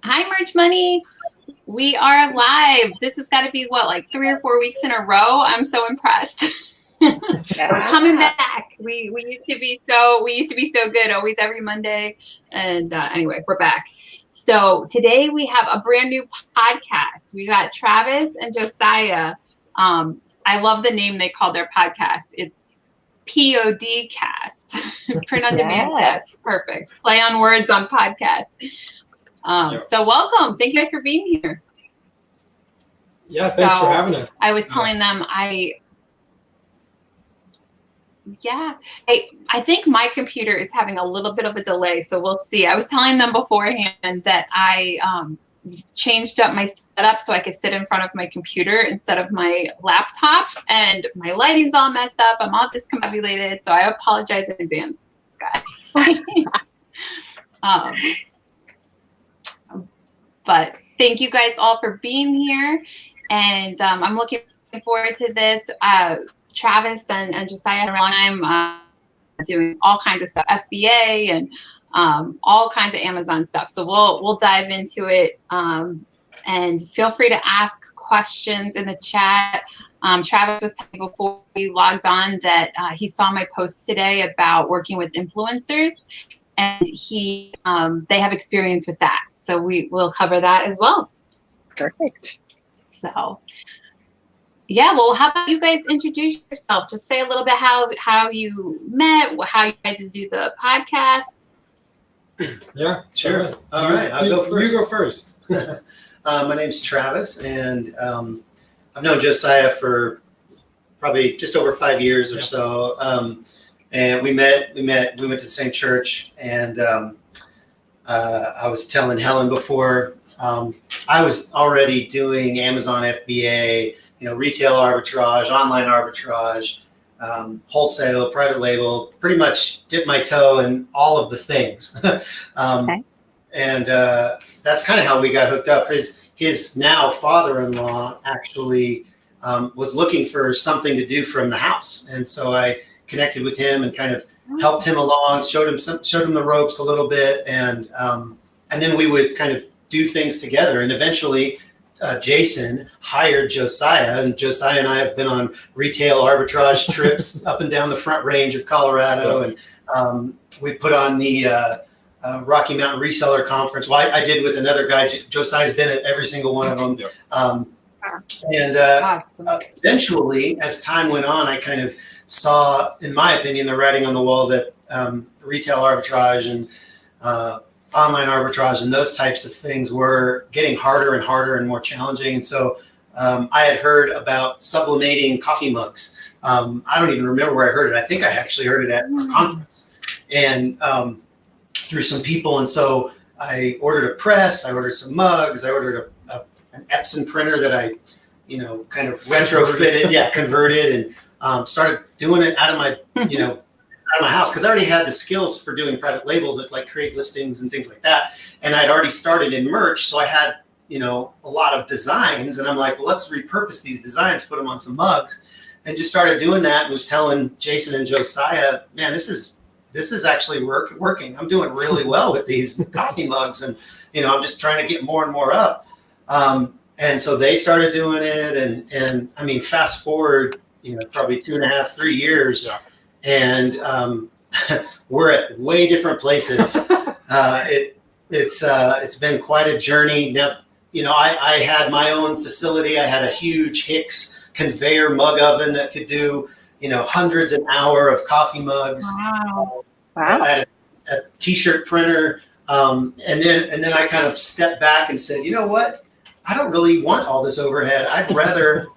Hi, Merch Money. We are live. This has got to be like 3 or 4 weeks in a row. I'm so impressed. We're coming back. We used to be so good, always every Monday. And anyway, we're back. So today we have a brand new podcast. We got Travis and Josiah. I love the name they call their podcast. It's POD cast, print on demand cast. Perfect. Play on words on podcast. So welcome. Thank you guys for being here. Yeah, thanks for having us. I was telling them I think my computer is having a little bit of a delay, so we'll see. I was telling them beforehand that I changed up my setup so I could sit in front of my computer instead of my laptop, and my lighting's all messed up. I'm all discombobulated, so I apologize in advance, guys. But thank you guys all for being here, and I'm looking forward to this. Travis and Josiah had a long time doing all kinds of stuff, FBA and all kinds of Amazon stuff. So we'll dive into it, and feel free to ask questions in the chat. Travis was telling me before we logged on that he saw my post today about working with influencers, and they have experience with that. So we will cover that as well. Perfect. So, yeah, well, how about you guys introduce yourself? Just say a little bit how you met, how you guys do the podcast. Yeah, sure. All right, I'll go first. You go first. My name's Travis, and I've known Josiah for probably just over 5 years or so. And we went to the same church, and I was telling Helen before, I was already doing Amazon FBA, retail arbitrage, online arbitrage, wholesale, private label, pretty much dipped my toe in all of the things. Okay. And that's kind of how we got hooked up. His now father-in-law actually was looking for something to do from the house. And so I connected with him and kind of helped him along, showed him the ropes a little bit, and then we would kind of do things together. And eventually, Jason hired Josiah, and Josiah and I have been on retail arbitrage trips up and down the Front Range of Colorado, and we put on the Rocky Mountain Reseller Conference. Well, I did with another guy. Josiah's been at every single one of them. And Awesome. Eventually, as time went on, I kind of saw, in my opinion, the writing on the wall that retail arbitrage and online arbitrage and those types of things were getting harder and harder and more challenging. And so I had heard about sublimating coffee mugs. I don't even remember where I heard it. I think I actually heard it at a conference and through some people. And so I ordered a press, I ordered some mugs, I ordered an Epson printer that I, kind of retrofitted, converted, and started doing it out of my, out of my house, because I already had the skills for doing private label to like create listings and things like that. And I'd already started in merch. So I had, a lot of designs, and I'm like, well, let's repurpose these designs, put them on some mugs, and just started doing that, and was telling Jason and Josiah, man, this is actually working. I'm doing really well with these coffee mugs, and, I'm just trying to get more and more up. And so they started doing it, and I mean, fast forward, probably 2.5, 3 years, and we're at way different places. It's been quite a journey. Now, I had my own facility. I had a huge Hicks conveyor mug oven that could do, hundreds an hour of coffee mugs. Wow. I had a t-shirt printer, and then I kind of stepped back and said, you know what? I don't really want all this overhead. I'd rather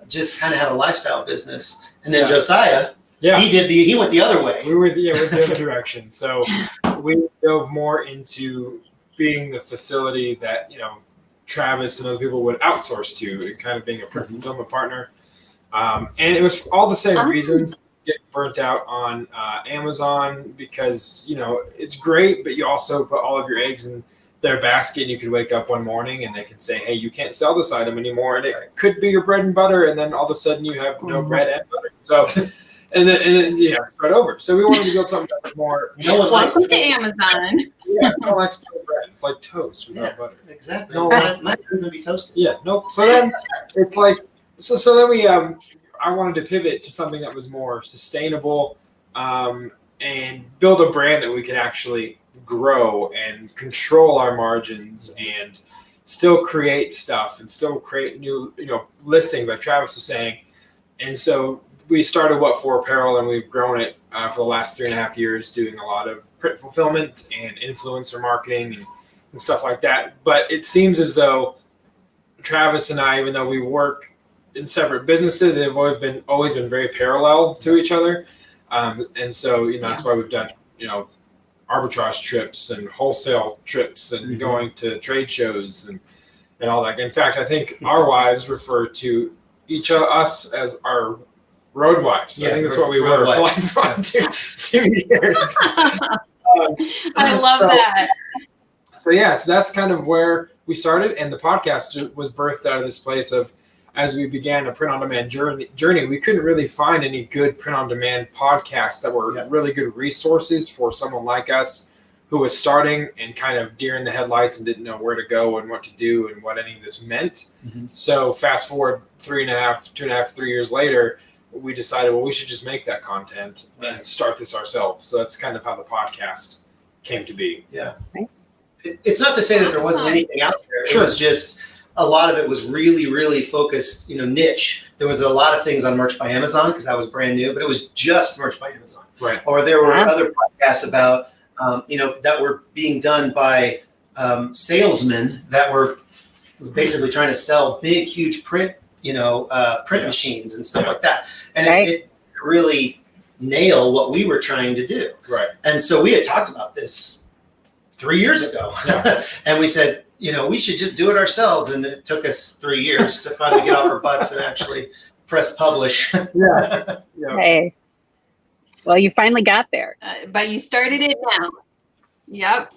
just kind of have a lifestyle business. And then Josiah, he went the other way. We went the other direction. So we dove more into being the facility that, Travis and other people would outsource to, and kind of being a fulfillment partner. And it was all the same reasons. Get burnt out on Amazon because, it's great, but you also put all of your eggs in their basket, and you could wake up one morning and they can say, hey, you can't sell this item anymore. And it could be your bread and butter. And then all of a sudden you have no bread and butter. So then spread over. So we wanted to build something that was more. No one likes Welcome to Amazon. Yeah, no one likes plain bread. It's like toast without butter. Exactly. No, Might not even be toasted. Yeah, nope. So then it's like so then we I wanted to pivot to something that was more sustainable and build a brand that we could actually grow and control our margins and still create stuff and still create new listings like Travis was saying. And so we started What For Apparel, and we've grown it for the last 3.5 years, doing a lot of print fulfillment and influencer marketing and stuff like that. But it seems as though Travis and I, even though we work in separate businesses, have always been very parallel to each other. And so that's why we've done arbitrage trips and wholesale trips and going to trade shows and all that. In fact, I think our wives refer to us as our road wives. So I think that's what we were for like 2 years. I love that. So that's kind of where we started, and the podcast was birthed out of this place of, as we began a print-on-demand journey, we couldn't really find any good print-on-demand podcasts that were really good resources for someone like us who was starting and kind of deer in the headlights and didn't know where to go and what to do and what any of this meant. So fast forward 2.5, 3 years later, we decided, well, we should just make that content and start this ourselves. So that's kind of how the podcast came to be. Yeah. It's not to say that there wasn't anything out there. Sure. It was just a lot of it was really, really focused, niche. There was a lot of things on Merch by Amazon because that was brand new, but it was just Merch by Amazon. Right. Or there were other podcasts about, that were being done by salesmen that were basically trying to sell big, huge print machines and stuff like that. And it really nailed what we were trying to do. Right. And so we had talked about this 3 years ago. Yeah. And we said, we should just do it ourselves. And it took us 3 years to finally get off our butts and actually press publish. Yeah. Hey. Well, you finally got there. But you started it now. Yep.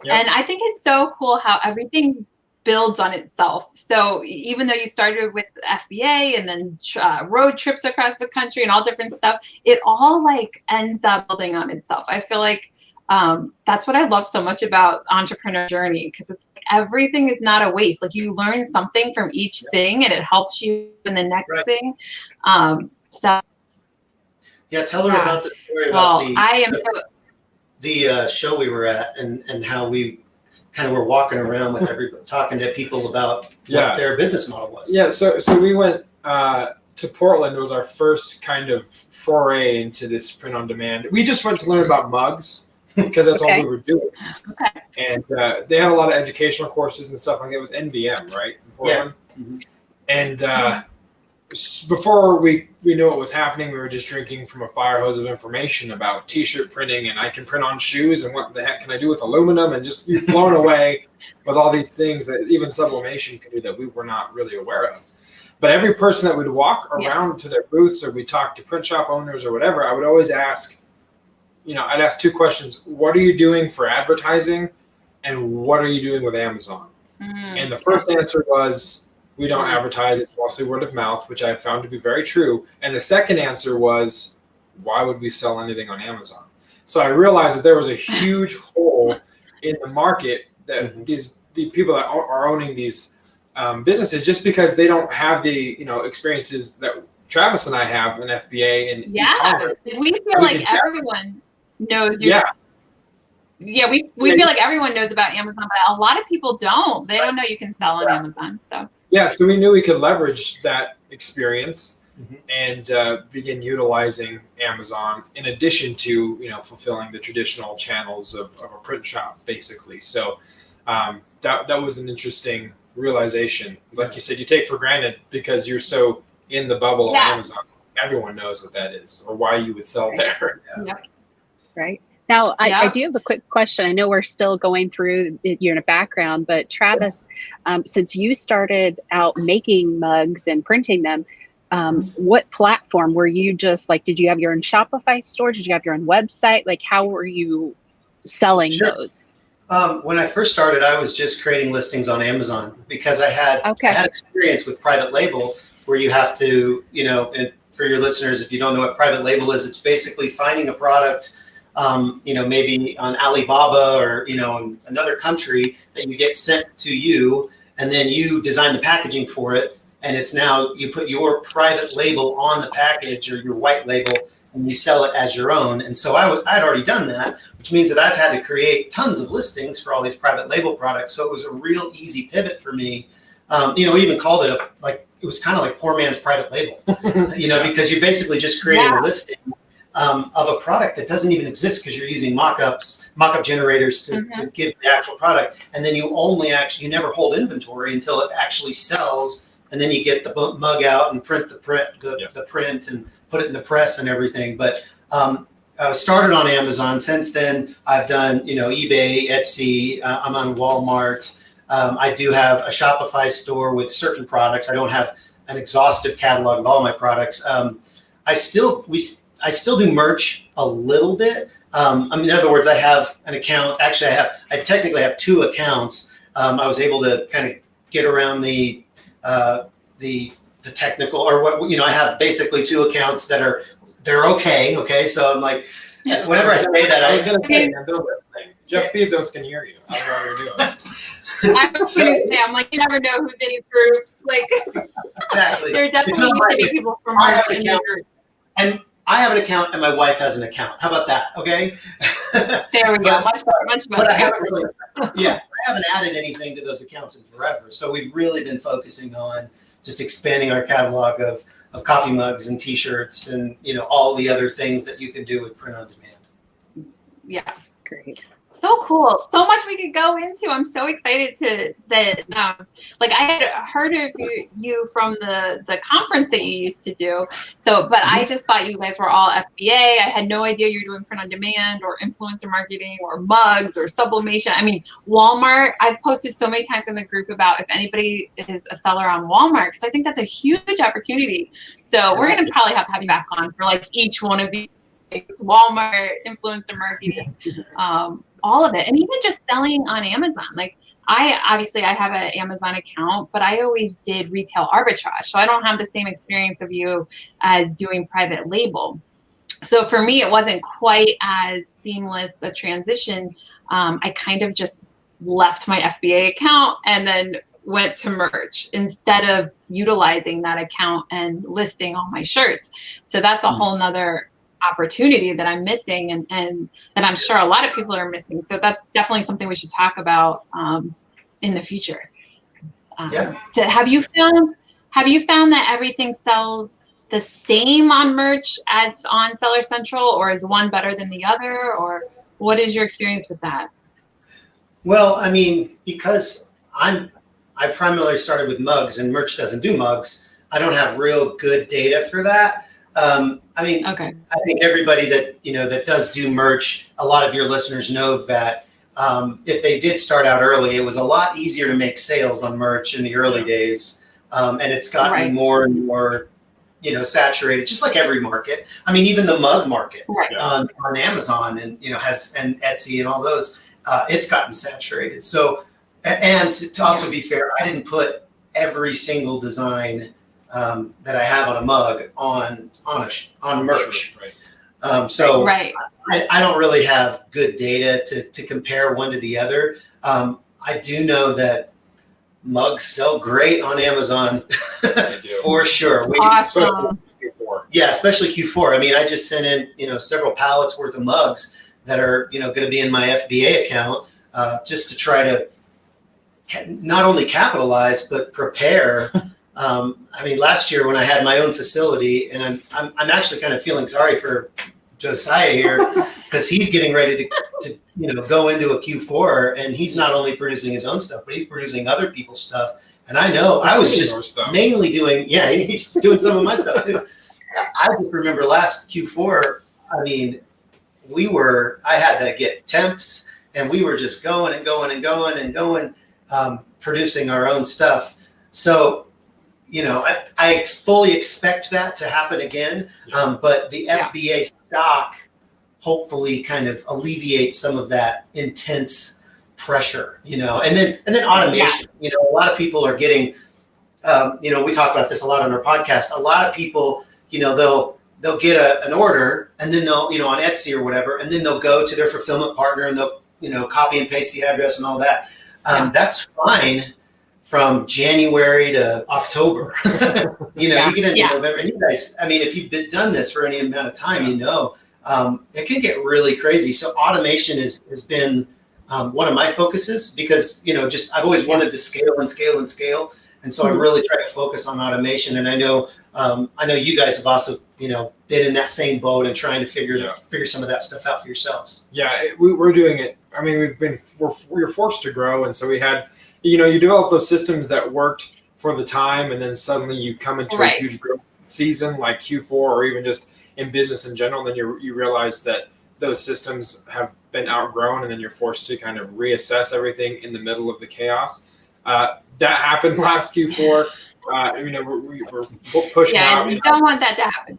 And I think it's so cool how everything builds on itself. So even though you started with FBA and then road trips across the country and all different stuff, it all like ends up building on itself. I feel like that's what I love so much about entrepreneur journey, because it's like everything is not a waste. Like you learn something from each thing and it helps you in the next thing. So tell her about the story about the show we were at and how we kind of were walking around with everybody, talking to people about what their business model was. Yeah, so we went to Portland. It was our first kind of foray into this print on demand. We just went to learn about mugs because that's all we were doing. Okay. And they had a lot of educational courses and stuff like that. It was NVM, right? In Portland. Yeah. Mm-hmm. And before we knew what was happening, we were just drinking from a fire hose of information about t-shirt printing, and I can print on shoes, and what the heck can I do with aluminum, and just blown away with all these things that even Sublimation could do that we were not really aware of. But every person that would walk around to their booths, or we talk to print shop owners or whatever, I would always ask, I'd ask two questions. What are you doing for advertising, and what are you doing with Amazon? And the first answer was, we don't advertise, it's mostly word of mouth, which I found to be very true. And the second answer was, why would we sell anything on Amazon? So I realized that there was a huge hole in the market that the people that are owning these businesses, just because they don't have the experiences that Travis and I have in FBA and e-commerce. We feel like everyone knows. We feel like everyone knows about Amazon, but a lot of people don't. They don't know you can sell on Amazon. So we knew we could leverage that experience and begin utilizing Amazon in addition to fulfilling the traditional channels of a print shop, basically. So that was an interesting realization. Like you said, you take for granted because you're so in the bubble of Amazon. Everyone knows what that is or why you would sell there. Right. Now, I do have a quick question. I know we're still going through your background, but Travis, since you started out making mugs and printing them, what platform were you just like? Did you have your own Shopify store? Did you have your own website? Like, how were you selling those? When I first started, I was just creating listings on Amazon because I had experience with private label where you have to, and for your listeners, if you don't know what private label is, it's basically finding a product, maybe on Alibaba or, in another country that you get sent to you, and then you design the packaging for it. And it's now you put your private label on the package or your white label, and you sell it as your own. And so I'd already done that, which means that I've had to create tons of listings for all these private label products. So it was a real easy pivot for me. We even called it it was kind of like poor man's private label, because you're basically just creating a listing of a product that doesn't even exist because you're using mock-up generators to give the actual product. And then you never hold inventory until it actually sells. And then you get the mug out and print the print and put it in the press and everything. But I started on Amazon. Since then, I've done, eBay, Etsy. I'm on Walmart. I do have a Shopify store with certain products. I don't have an exhaustive catalog of all my products. I still do merch a little bit. In other words, I have an account. Actually, I technically have two accounts. I was able to kind of get around the technical, or what, I have basically two accounts they're okay. Okay. So I'm like, whenever I say that, I was going to say, Jeff Bezos can hear you. I don't know what you're doing. I'm like, you never know who's in these groups. Like, exactly. There definitely used to be people from our group. And I have an account and my wife has an account. How about that? Okay. There we go. Much better. But I haven't added anything to those accounts in forever. So we've really been focusing on just expanding our catalog of coffee mugs and T-shirts and, all the other things that you can do with print on demand. Yeah. Great. So cool. So much we could go into. I'm so excited I had heard of you from the conference that you used to do. So, but I just thought you guys were all FBA. I had no idea you were doing print on demand or influencer marketing or mugs or sublimation. I mean, Walmart, I've posted so many times in the group about if anybody is a seller on Walmart, because I think that's a huge opportunity. So we're going to probably have you back on for each one of these things, Walmart, influencer marketing, all of it. And even just selling on Amazon. I have an Amazon account, but I always did retail arbitrage. So I don't have the same experience of you as doing private label. So for me, it wasn't quite as seamless a transition. I kind of just left my FBA account and then went to merch instead of utilizing that account and listing all my shirts. So that's a whole nother opportunity that I'm missing and that I'm sure a lot of people are missing. So that's definitely something we should talk about in the future. So have you found that everything sells the same on merch as on Seller Central, or is one better than the other, or what is your experience with that? Well, I mean, because I primarily started with mugs and merch doesn't do mugs, I don't have real good data for that. Okay. I think everybody that does do merch, a lot of your listeners know that if they did start out early, it was a lot easier to make sales on merch in the early days. And it's gotten more and more, saturated, just like every market. I mean, even the mug market on Amazon and, and Etsy and all those, it's gotten saturated. So, and to also be fair, I didn't put every single design that I have on a mug on merch. I don't really have good data to compare one to the other. I do know that mugs sell great on Amazon for sure. Awesome. Especially Q4. I mean, I just sent in, several pallets worth of mugs that are, going to be in my FBA account just to try to not only capitalize, but prepare. Last year when I had my own facility, and I'm actually kind of feeling sorry for Josiah here because he's getting ready to go into a Q4, and he's not only producing his own stuff, but he's producing other people's stuff. And I know I was just mainly doing, he's doing some of my stuff too. I just remember last Q4, I had to get temps, and we were just going and going and going and going, producing our own stuff. So, I fully expect that to happen again. But the FBA stock hopefully kind of alleviates some of that intense pressure, and then automation. A lot of people are getting, we talk about this a lot on our podcast. A lot of people they'll get an order, and then they'll, on Etsy or whatever, and then they'll go to their fulfillment partner and they'll, copy and paste the address and all that. That's fine from January to October. You get into November, and you guys, I mean, if you've done this for any amount of time, it can get really crazy. So automation has been one of my focuses, because, I've always wanted to scale and scale and scale. And so I really try to focus on automation. And I know you guys have also, been in that same boat and trying to figure some of that stuff out for yourselves. Yeah, we're doing it. I mean, we're forced to grow. And so we had, you develop those systems that worked for the time, and then suddenly you come into a huge growth season like Q4, or even just in business in general. Then you realize that those systems have been outgrown, and then you're forced to kind of reassess everything in the middle of the chaos. That happened last Q4. We're pushing out. Yeah, you don't want that to happen.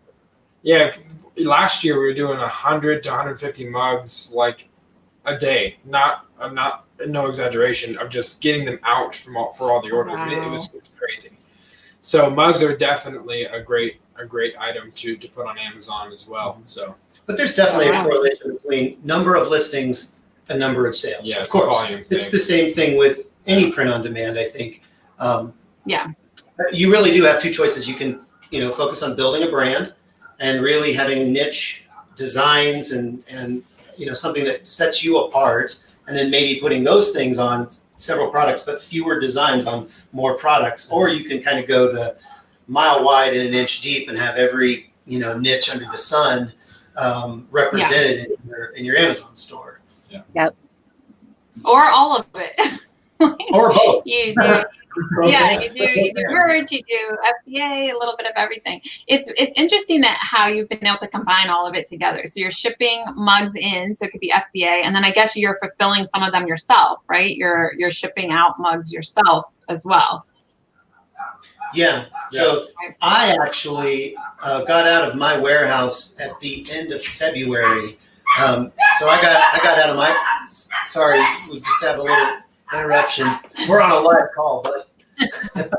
Yeah, last year we were doing 100 to 150 mugs like a day. No exaggeration. Of just getting them out for all the orders. Wow. I mean, it's crazy. So mugs are definitely a great item to put on Amazon as well. So, but there's definitely a correlation between number of listings and number of sales. Yeah, of course, it's the same thing with any print on demand. I think. You really do have two choices. You can focus on building a brand and really having niche designs and something that sets you apart, and then maybe putting those things on several products, but fewer designs on more products. Or you can kind of go the mile wide and an inch deep and have every niche under the sun represented in your Amazon store. Yeah. Yep. Or all of it. Or both. You do. Yeah, you do merch, you do FBA, a little bit of everything. It's interesting that how you've been able to combine all of it together. So you're shipping mugs in, so it could be FBA, and then I guess you're fulfilling some of them yourself, right? You're shipping out mugs yourself as well. Yeah. So I actually got out of my warehouse at the end of February. So I got out of my. Sorry, we just have a little interruption. We're on a live call, but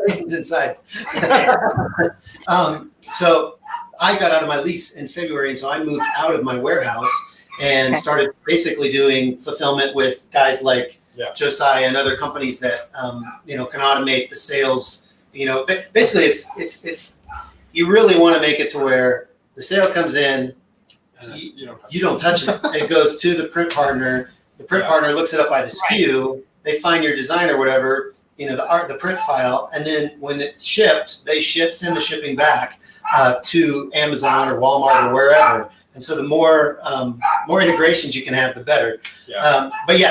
Jason's inside. So I got out of my lease in February, and so I moved out of my warehouse and started basically doing fulfillment with guys like Josiah and other companies that can automate the sales. Basically, it's you really want to make it to where the sale comes in, you don't touch it. It goes to the print partner. The print partner looks it up by the SKU. They find your design or whatever, the print file, and then when it's shipped, they send the shipping back to Amazon or Walmart or wherever. And so the more integrations you can have, the better.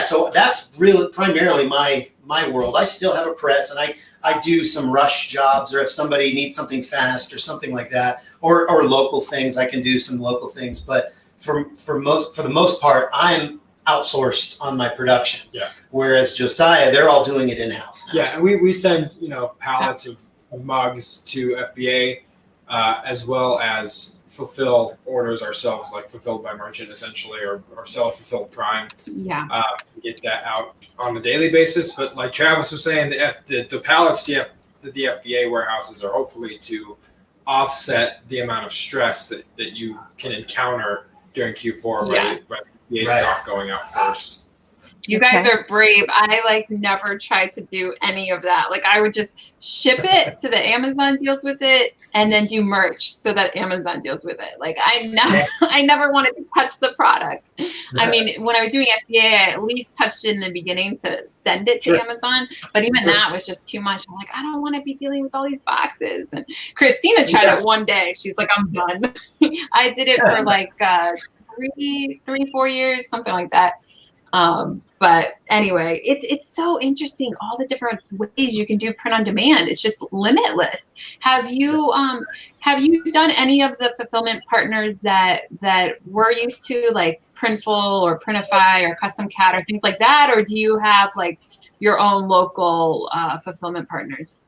So that's really primarily my world. I still have a press, and I do some rush jobs, or if somebody needs something fast or something like that, or local things, I can do some local things. But for the most part, I'm outsourced on my production. Yeah. Whereas Josiah, they're all doing it in-house now. Yeah, and we send pallets of mugs to FBA, as well as fulfill orders ourselves, like fulfilled by merchant essentially, or seller fulfilled prime. Yeah. Get that out on a daily basis. But like Travis was saying, the pallets the FBA warehouses are hopefully to offset the amount of stress that you can encounter during Q4 where the stock going out first. You guys are brave. I never tried to do any of that. I would just ship it so that Amazon deals with it, and then do merch so that Amazon deals with it. I never wanted to touch the product. I mean, when I was doing FBA, I at least touched it in the beginning to send it to Amazon, but even that was just too much. I'm like, I don't want to be dealing with all these boxes. And Christina tried it one day. She's like, I'm done. I did it for 4 years, something like that. But anyway, it's so interesting, all the different ways you can do print on demand. It's just limitless. Have you done any of the fulfillment partners that we're used to, like Printful or Printify or Custom Cat or things like that? Or do you have your own local fulfillment partners?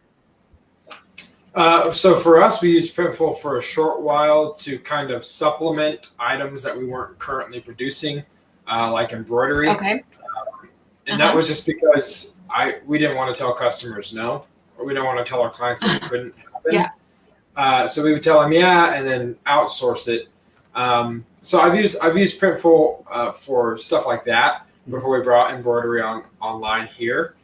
So for us, we used Printful for a short while to kind of supplement items that we weren't currently producing, like embroidery. Okay. And that was just because we didn't want to tell customers no, or we didn't want to tell our clients that it couldn't happen. So we would tell them, yeah, and then outsource it. So I've used Printful for stuff like that before we brought embroidery online here,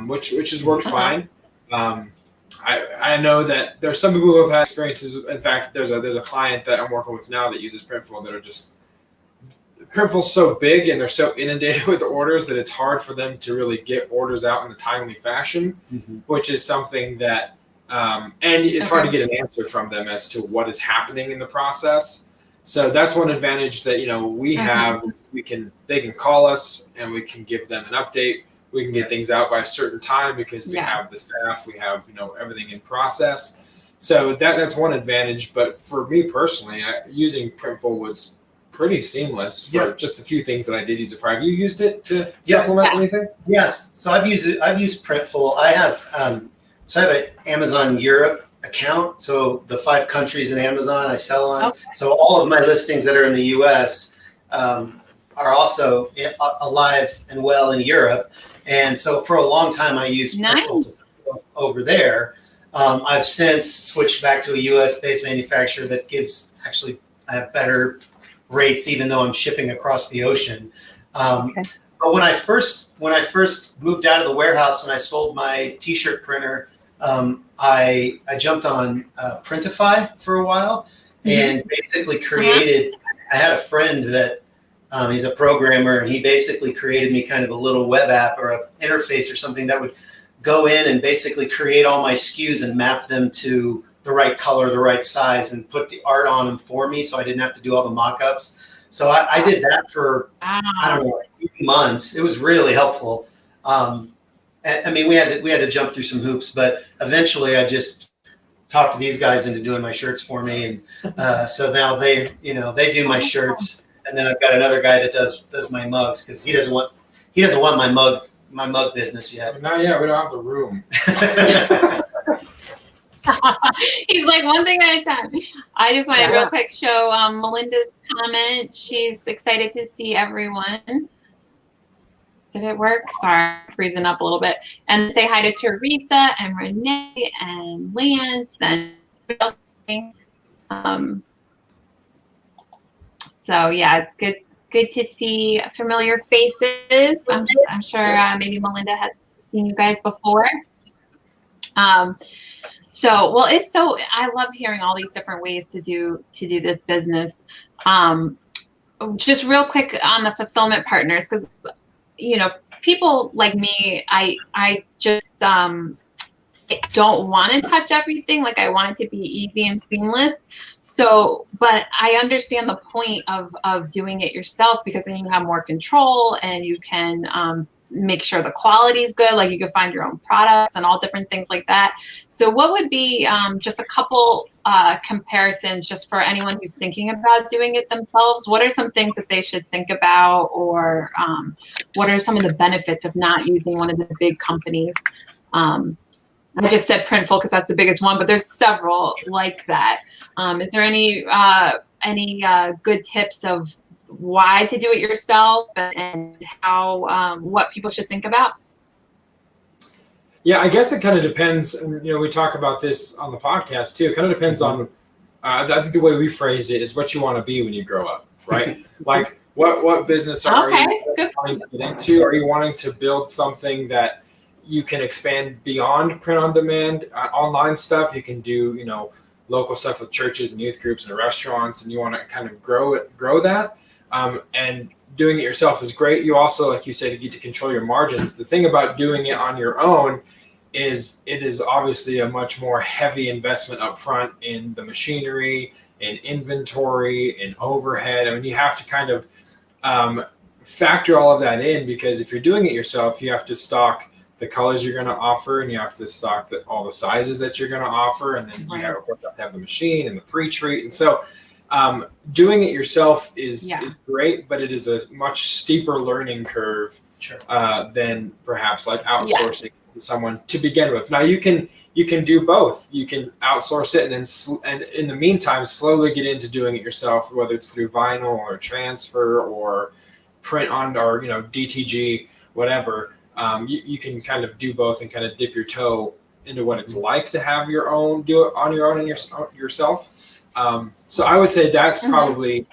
which has worked fine. I know that there's some people who have had experiences. In fact, there's a client that I'm working with now that uses Printful that are just Printful's so big and they're so inundated with orders that it's hard for them to really get orders out in a timely fashion, which is something that and it's hard to get an answer from them as to what is happening in the process. So that's one advantage that we have. They can call us and we can give them an update. We can get things out by a certain time because we have the staff, we have everything in process. So that's one advantage. But for me personally, using Printful was pretty seamless for just a few things that I did use it for. Have you used it to supplement anything? Yes. So I've used Printful. I have an Amazon Europe account. So the 5 countries in Amazon I sell on. So all of my listings that are in the US are also alive and well in Europe. And so for a long time I used Printful over there. I've since switched back to a US based manufacturer that gives I have better rates, even though I'm shipping across the ocean. But when I first moved out of the warehouse and I sold my t-shirt printer, I jumped on Printify for a while and basically created. I had a friend that he's a programmer, and he basically created me kind of a little web app or an interface or something that would go in and basically create all my SKUs and map them to the right color, the right size, and put the art on them for me, so I didn't have to do all the mock-ups. So I did that for I don't know, a few months. It was really helpful. I mean, we had to jump through some hoops, but eventually I just talked to these guys into doing my shirts for me, and so now they do my shirts, and then I've got another guy that does my mugs because he doesn't want my mug business yet. Not yet. We don't have the room. He's like, one thing at a time. I just want to real quick show Melinda's comment. She's excited to see everyone. Did it work? Sorry, I'm freezing up a little bit. And say hi to Teresa and Renee and Lance and so yeah, it's good to see familiar faces. I'm sure maybe Melinda has seen you guys before. So, well, I love hearing all these different ways to do this business. Just real quick on the fulfillment partners, because, people like me, I just don't want to touch everything. Like, I want it to be easy and seamless. So, but I understand the point of doing it yourself, because then you have more control and you can, make sure the quality is good. Like, you can find your own products and all different things like that. So what would be just a couple comparisons just for anyone who's thinking about doing it themselves? What are some things that they should think about, or what are some of the benefits of not using one of the big companies? I just said Printful because that's the biggest one, but there's several like that. Is there any good tips of why to do it yourself and how what people should think about? Yeah, I guess it kind of depends. And, we talk about this on the podcast too. It kind of depends on. I think the way we phrased it is what you want to be when you grow up, right? Like what business are you wanting to get into? Are you wanting to build something that you can expand beyond print on demand, online stuff? You can do local stuff with churches and youth groups and restaurants, and you want to kind of grow that. And doing it yourself is great. You also, like you said, you get to control your margins. The thing about doing it on your own is it is obviously a much more heavy investment up front in the machinery, in inventory, in overhead. I mean, you have to kind of factor all of that in, because if you're doing it yourself, you have to stock the colors you're going to offer, and you have to stock all the sizes that you're going to offer, and then you have to have the machine and the pre-treat. And so doing it yourself is great, but it is a much steeper learning curve than perhaps like outsourcing to someone to begin with. Now you can do both. You can outsource it and in the meantime slowly get into doing it yourself, whether it's through vinyl or transfer or print on or DTG, whatever. You can kind of do both and kind of dip your toe into what it's like to have your own, do it on your own and yourself. So I would say that's probably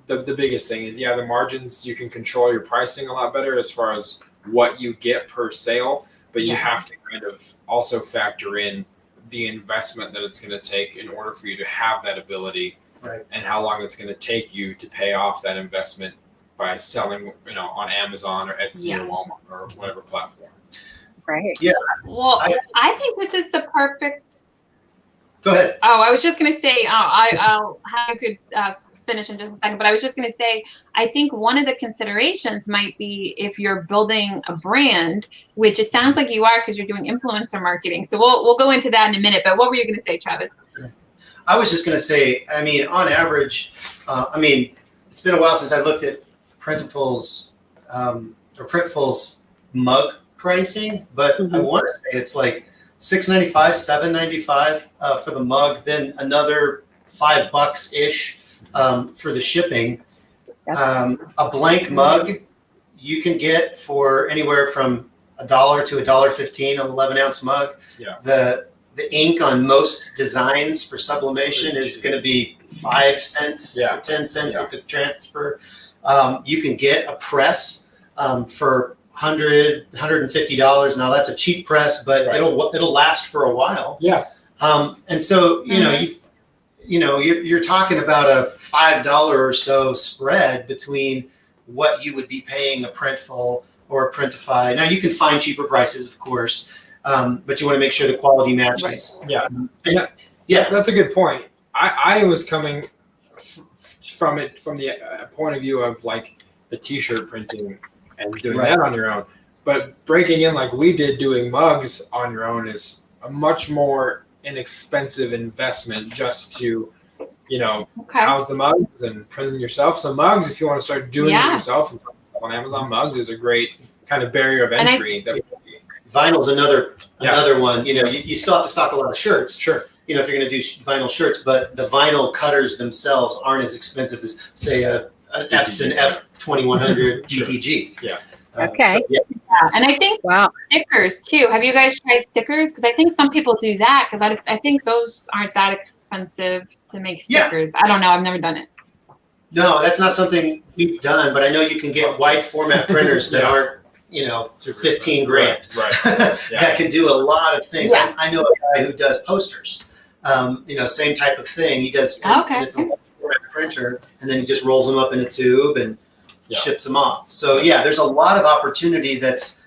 the biggest thing is, the margins, you can control your pricing a lot better as far as what you get per sale, but you have to kind of also factor in the investment that it's going to take in order for you to have that ability, and how long it's going to take you to pay off that investment by selling, on Amazon or Etsy or Walmart or whatever platform. Right. Yeah. Well, I think this is the perfect. Go ahead. Oh, I was just going to say, I'll have a good finish in just a second, but I was just going to say, I think one of the considerations might be if you're building a brand, which it sounds like you are because you're doing influencer marketing. So we'll go into that in a minute. But what were you going to say, Travis? I was just going to say, I mean, on average, it's been a while since I looked at Printful's mug pricing, but I want to say it's like $6.95, $7.95 for the mug, then another $5 ish for the shipping. A blank mug you can get for anywhere from $1 to $1.15, an 11-ounce mug. Yeah. The ink on most designs for sublimation is going to be 5 cents to 10 cents with the transfer. You can get a press for $100, $150. Now that's a cheap press, but it'll last for a while. Yeah. And so you're talking about a $5 or so spread between what you would be paying a Printful or a Printify. Now you can find cheaper prices, of course, but you want to make sure the quality matches. Right. Yeah, that's a good point. I was coming from the point of view of like the T-shirt printing and doing that on your own. But breaking in like we did, doing mugs on your own is a much more inexpensive investment just to, house the mugs and print them yourself. So mugs, if you want to start doing it yourself and on Amazon, mugs is a great kind of barrier of entry. Vinyl's another one. You still have to stock a lot of shirts. Sure. If you're going to do vinyl shirts, but the vinyl cutters themselves aren't as expensive as, say, an Epson F2100 GTG. Yeah. Okay. And I think stickers too. Have you guys tried stickers? Because I think some people do that because I think those aren't that expensive to make stickers. I don't know. I've never done it. No, that's not something we've done, but I know you can get wide format printers that aren't, $15,000 that can do a lot of things. I know a guy who does posters. Same type of thing. He does. And it's a wide format printer, and then he just rolls them up in a tube and ships them off. So there's a lot of opportunity that's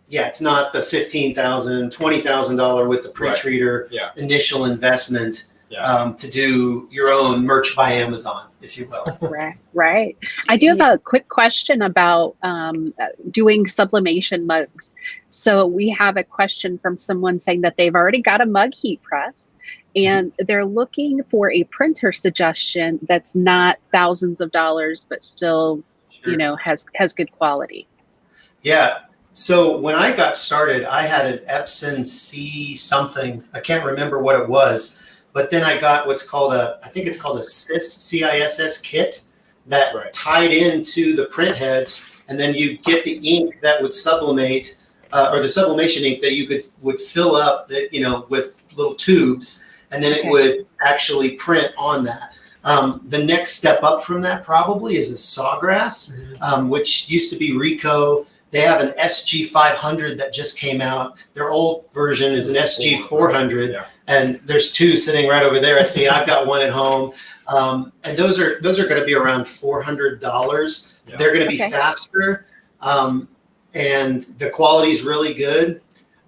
it's not the $15,000, $20,000 with the pre-treater initial investment to do your own merch by Amazon, if you will. Right. I do have a quick question about doing sublimation mugs. So we have a question from someone saying that they've already got a mug heat press and they're looking for a printer suggestion that's not thousands of dollars, but still, has good quality. Yeah. So when I got started, I had an Epson C something. I can't remember what it was. But then I got what's called a CISS kit that tied into the print heads, and then you get the ink that would sublimate, or the sublimation ink that you would fill up with little tubes, and then it would actually print on that. The next step up from that probably is a Sawgrass, which used to be Ricoh. They have an SG500 that just came out. Their old version is an SG400, and there's two sitting right over there. I see. I've got one at home, and those are going to be around $400. They're going to be faster, and the quality is really good.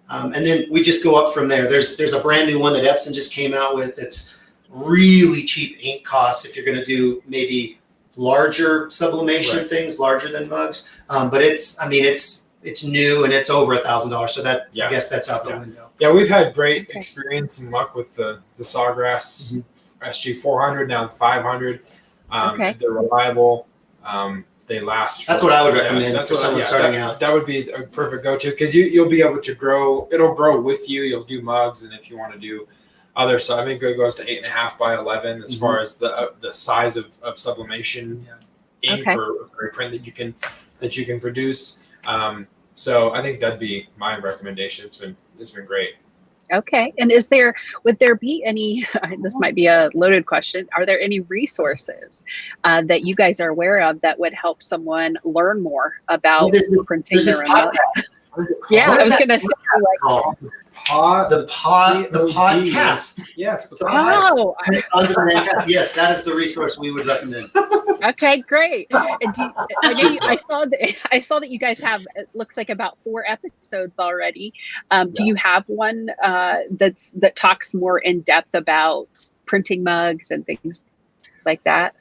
And then we just go up from there. There's a brand new one that Epson just came out with. It's really cheap ink costs if you're going to do maybe larger sublimation things, larger than mugs. But it's new and it's over $1,000. So that I guess that's out the window. Yeah, we've had great experience and luck with the Sawgrass SG400, now 500. They're reliable. They last. That's what I would recommend for someone starting out. That would be a perfect go-to because you'll be able to grow. It'll grow with you. You'll do mugs, and if you want to do other, so I think it goes to 8.5 by 11 as far as the size of sublimation ink or print that you can produce. So I think that'd be my recommendation. It's been great. Okay. And would there be any, this might be a loaded question, are there any resources that you guys are aware of that would help someone learn more about printing their own mugs? Yeah, I was going to say the podcast. Yes, the podcast. Oh, yes, that is the resource we would recommend. Okay, great. And I saw that you guys have, it looks like about 4 episodes already. Do you have one that talks more in depth about printing mugs and things like that?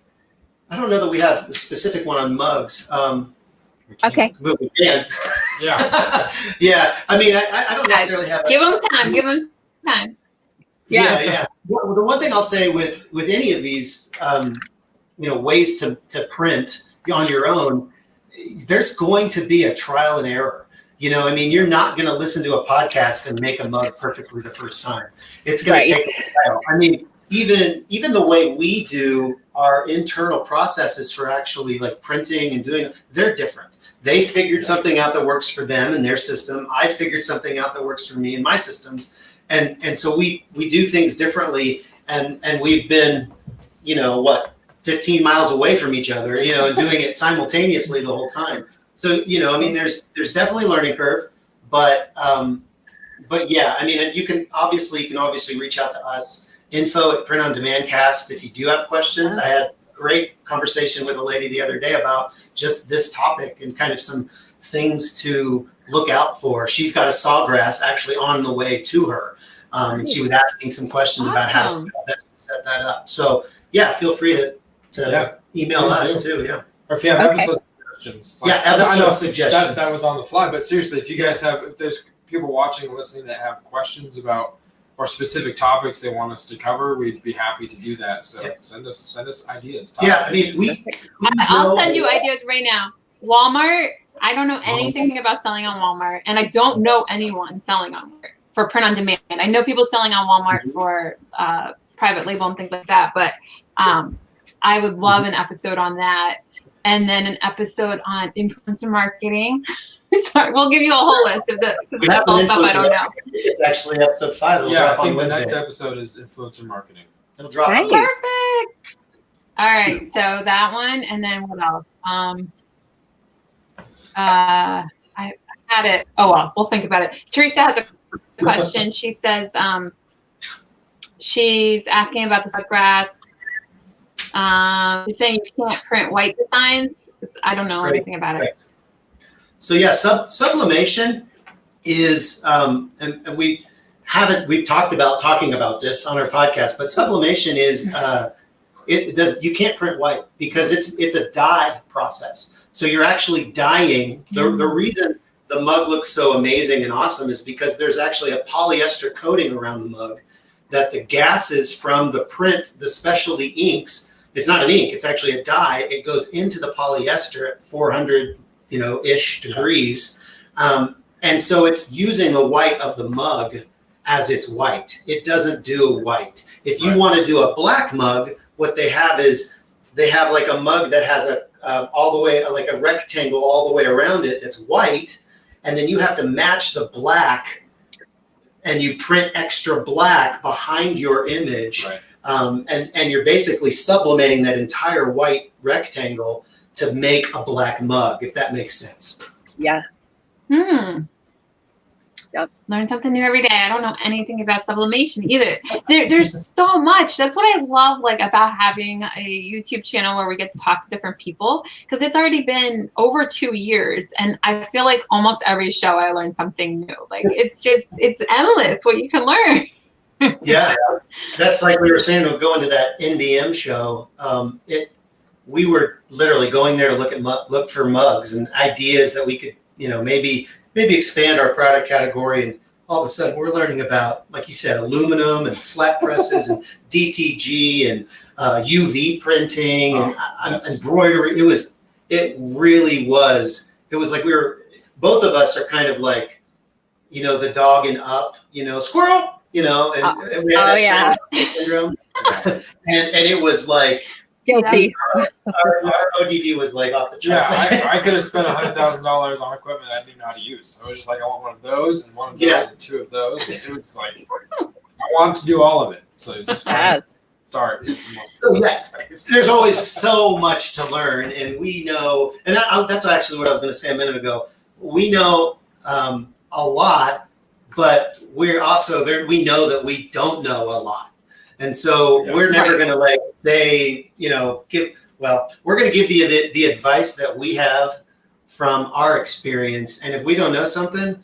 I don't know that we have a specific one on mugs. Okay. But we can. Yeah. Yeah. I mean, I don't necessarily have. Give them time. Yeah. Well, the one thing I'll say with any of these, ways to print on your own, there's going to be a trial and error. I mean, you're not going to listen to a podcast and make a mug perfectly the first time. It's going to take a while. I mean, even the way we do our internal processes for actually like printing and doing, they're different. They figured something out that works for them and their system. I figured something out that works for me and my systems. And so we do things differently. And we've been, 15 miles away from each other, and doing it simultaneously the whole time. So, I mean, there's definitely a learning curve, but yeah, I mean, you can obviously reach out to us, info@Print on Demand Cast. If you do have questions, I had a great conversation with a lady the other day about just this topic and kind of some things to look out for. She's got a sawgrass actually on the way to her. And she was asking some questions about how to set that up. So yeah, feel free to email us too. Yeah. Or if you have episode suggestions. Episode suggestions. That was on the fly, but seriously, if you guys if there's people watching and listening that have questions about or specific topics they want us to cover, we'd be happy to do that. So send us ideas. Yeah, I mean, I'll send you ideas right now. Walmart. I don't know anything about selling on Walmart, and I don't know anyone selling on Walmart for print on demand. I know people selling on Walmart for private label and things like that, but I would love an episode on that, and then an episode on influencer marketing. Sorry, we'll give you a whole list of the stuff I don't know. It's actually episode 5. I think the next episode is influencer marketing. It'll drop. Nice. Perfect. All right, so that one, and then what else? I had it. Oh well, we'll think about it. Teresa has a question. She says she's asking about the subgrass. She's saying you can't print white designs. I don't know anything about it. So yeah, sublimation is, and we've talked about talking about this on our podcast, but sublimation is you can't print white because it's a dye process. So you're actually dyeing. The reason the mug looks so amazing and awesome is because there's actually a polyester coating around the mug that the gases from the print, the specialty inks, it's not an ink, it's actually a dye. It goes into the polyester at 400 ish degrees. And so it's using the white of the mug as its white. It doesn't do a white. If you want to do a black mug, what they have is they have like a mug that has all the way, like a rectangle all the way around it that's white. And then you have to match the black and you print extra black behind your image. Right. And you're basically sublimating that entire white rectangle to make a black mug, if that makes sense. Yeah. Yep. Learn something new every day. I don't know anything about sublimation either. There's so much. That's what I love about having a YouTube channel where we get to talk to different people, because it's already been over 2 years and I feel like almost every show I learn something new. It's endless what you can learn. Yeah. That's like we were saying, we're going to that NBM show. We were literally going there to look for mugs and ideas that we could, maybe expand our product category. And all of a sudden we're learning about, like you said, aluminum and flat presses and DTG and UV printing and embroidery. It really was like both of us are kind of like, the dog in Up, squirrel, and we had that syndrome. And it was like, Guilty. Our ODD was like off the chart. Yeah, I could have spent $100,000 on equipment I didn't know how to use. So I was just like, I want one of those and one of those and two of those. And it was like, I want to do all of it. So just start is the most. So there's always so much to learn, and we know, and that's actually what I was going to say a minute ago. We know a lot, but we're also there. We know that we don't know a lot. And so we're never going to say, we're going to give you the advice that we have from our experience. And if we don't know something,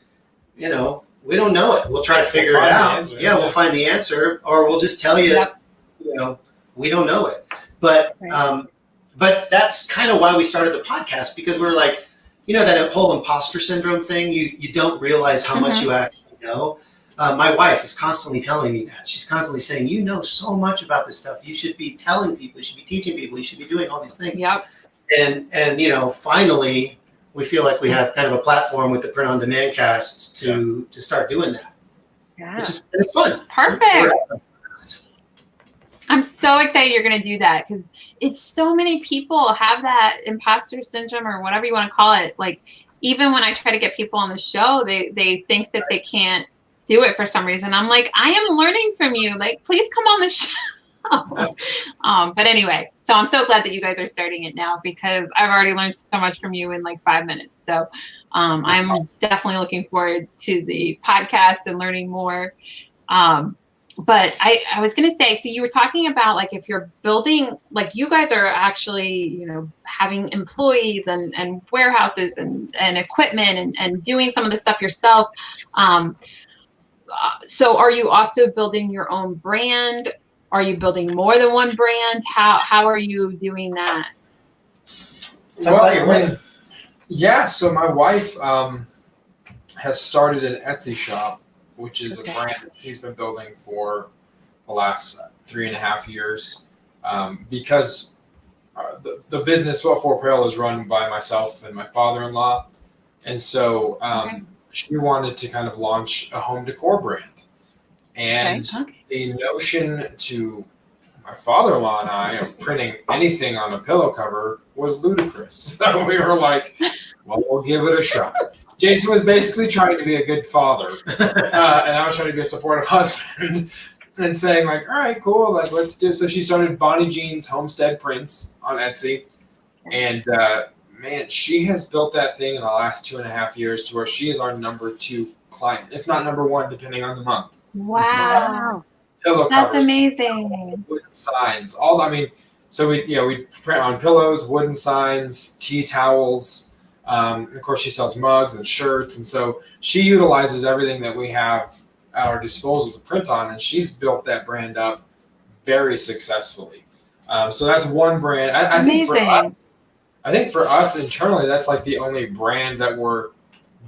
we don't know it. We'll try to figure it out. We'll find the answer, or we'll just tell you, we don't know it. But that's kind of why we started the podcast, because we're like, that whole imposter syndrome thing, you don't realize how much you actually know. My wife is constantly telling me that. She's constantly saying, you know so much about this stuff. You should be telling people. You should be teaching people. You should be doing all these things. Yep. And finally, we feel like we have kind of a platform with the Print on Demand cast to start doing that. Yeah. Which is fun. Perfect. I'm so excited you're going to do that, because it's so many people have that imposter syndrome, or whatever you want to call it. Like, even when I try to get people on the show, they think that they can't do it for some reason. I'm like, I am learning from you. Like, please come on the show. But anyway, so I'm so glad that you guys are starting it now, because I've already learned so much from you in like 5 minutes. So I'm definitely looking forward to the podcast and learning more. But I was going to say, so you were talking about, like, if you're building, like, you guys are actually, having employees and warehouses and equipment and doing some of the stuff yourself. So are you also building your own brand? Are you building more than one brand? How are you doing that? Well, so my wife has started an Etsy shop, which is a brand that she's been building for the last 3.5 years. Because the business, Well for Apparel, is run by myself and my father-in-law. And so she wanted to kind of launch a home decor brand. And the notion to my father-in-law and I of printing anything on a pillow cover was ludicrous. So we were like, well, we'll give it a shot. Jason was basically trying to be a good father, and I was trying to be a supportive husband, and saying, like, all right, cool, like, let's do. So she started Bonnie Jean's Homestead Prints on Etsy, and man, she has built that thing in the last 2.5 years to where she is our number 2 client, if not number 1, depending on the month. Wow, pillow that's covers, amazing. Wooden signs, so we print on pillows, wooden signs, tea towels. Of course, she sells mugs and shirts, and so she utilizes everything that we have at our disposal to print on, and she's built that brand up very successfully. So that's one brand. I think for us internally, that's like the only brand that we're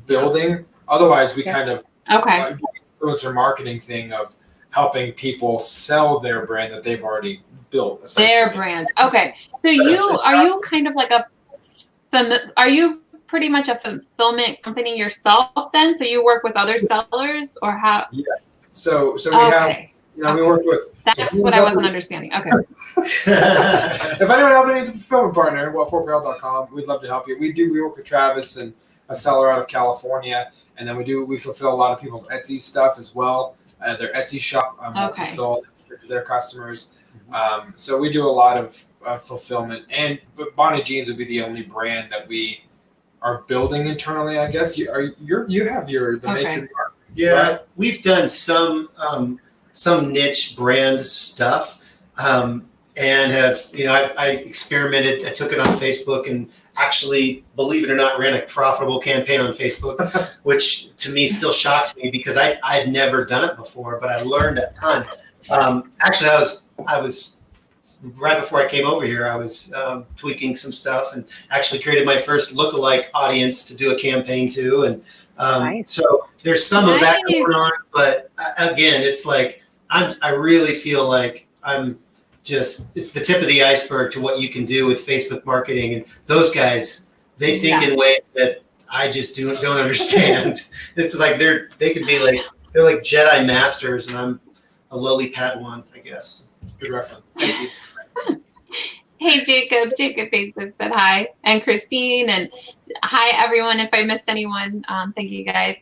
building. Otherwise, we kind of influencer marketing thing of helping people sell their brand that they've already built. Their brand. Okay. So are you kind of like are you pretty much a fulfillment company yourself then? So you work with other sellers, or how? Yes. So we have, we work with. That's what I wasn't understanding. Okay. If anyone out there needs a fulfillment partner, well4apparel.com. We'd love to help you. We work with Travis and a seller out of California, and then we fulfill a lot of people's Etsy stuff as well. Their Etsy shop will fulfill to their customers. So we do a lot of fulfillment, but Bonnie Jeans would be the only brand that we are building internally, I guess. You have the Matron Mark. Yeah, right? We've done some niche brand stuff, and have I experimented. I took it on Facebook and actually, believe it or not, ran a profitable campaign on Facebook, which to me still shocks me because I had never done it before, but I learned a ton. Actually, I was right before I came over here. I was tweaking some stuff and actually created my first lookalike audience to do a campaign to, and so there's some of that going on. But again, it's like I really feel like it's the tip of the iceberg to what you can do with Facebook marketing, and those guys, they think in ways that I just don't understand. It's like they're like Jedi masters, and I'm a lowly Padawan, I guess. Good reference. Thank you. Hey, Jacob. Jacob Faces said hi. And Christine. And hi, everyone. If I missed anyone, thank you guys.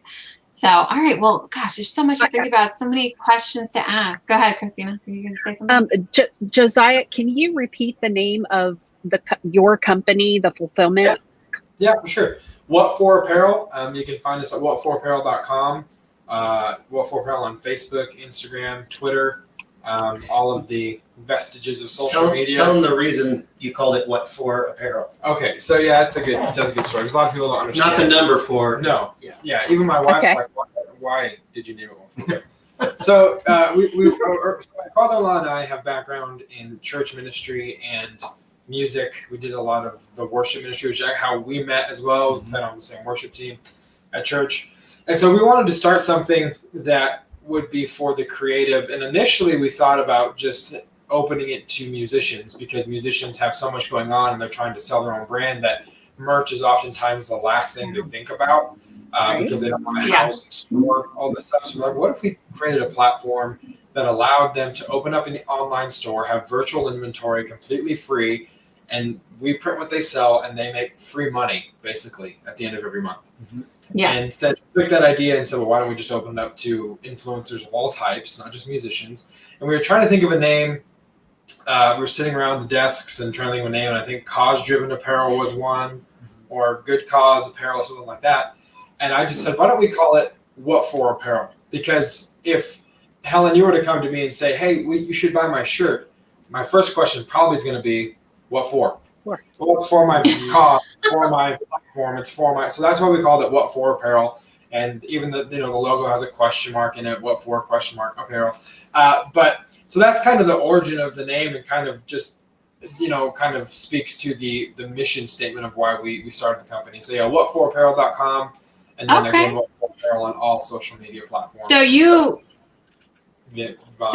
So, all right. Well, gosh, there's so much to think about. So many questions to ask. Go ahead, Christina. Are you going to say something? Josiah, can you repeat the name of your company, the fulfillment? Yeah, for sure. What For Apparel. You can find us at whatforapparel.com. What For Apparel on Facebook, Instagram, Twitter, all of the vestiges of social media. Tell them the reason you called it What For Apparel. Okay, so yeah, that's a good story because a lot of people don't understand. Not the number 4. No. Yeah. Even my wife's like, why did you name it What For? So my father-in-law and I have background in church ministry and music. We did a lot of the worship ministry, which is how we met as well. Been on the same worship team at church. And so we wanted to start something that would be for the creative. And initially we thought about just opening it to musicians because musicians have so much going on and they're trying to sell their own brand that merch is oftentimes the last thing they think about because they don't want to house and store all this stuff. So we're like, what if we created a platform that allowed them to open up an online store, have virtual inventory completely free, and we print what they sell and they make free money basically at the end of every month. Yeah. And instead we took that idea and said, well, why don't we just open it up to influencers of all types, not just musicians? And we were trying to think of a name. We were sitting around the desks and trying to think of a name, and I think Cause-Driven Apparel was one, or Good Cause Apparel, or something like that. And I just said, why don't we call it What For Apparel? Because if, Helen, you were to come to me and say, hey, you should buy my shirt, my first question probably is going to be, what for? Well, it's for my cause, for my platform, it's for my, so that's why we called it What For Apparel. And even the logo has a question mark in it, What For apparel. But so that's kind of the origin of the name and kind of just, kind of speaks to the mission statement of why we started the company. So yeah, whatforapparel.com and then again, What For Apparel on all social media platforms. So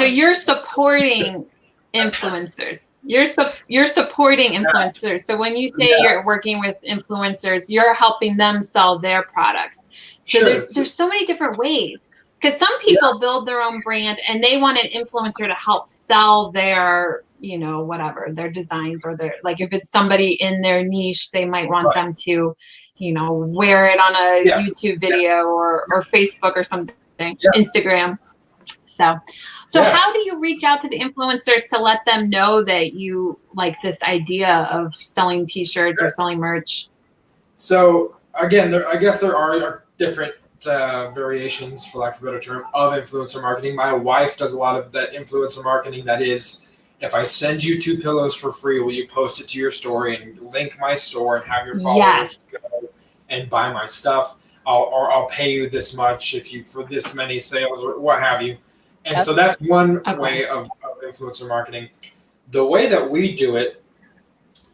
you're supporting influencers. You're supporting influencers. So when you say you're working with influencers, you're helping them sell their products. So there's so many different ways. Because some people build their own brand and they want an influencer to help sell their, whatever, their designs or their, like if it's somebody in their niche, they might want them to, wear it on a YouTube video or Facebook or something, Instagram. So how do you reach out to the influencers to let them know that you like this idea of selling t-shirts or selling merch? So again, I guess there are different variations, for lack of a better term, of influencer marketing. My wife does a lot of that influencer marketing. That is, if I send you 2 pillows for free, will you post it to your story and link my store and have your followers go and buy my stuff? I'll pay you this much if you for this many sales or what have you. And so that's one way of influencer marketing. The way that we do it,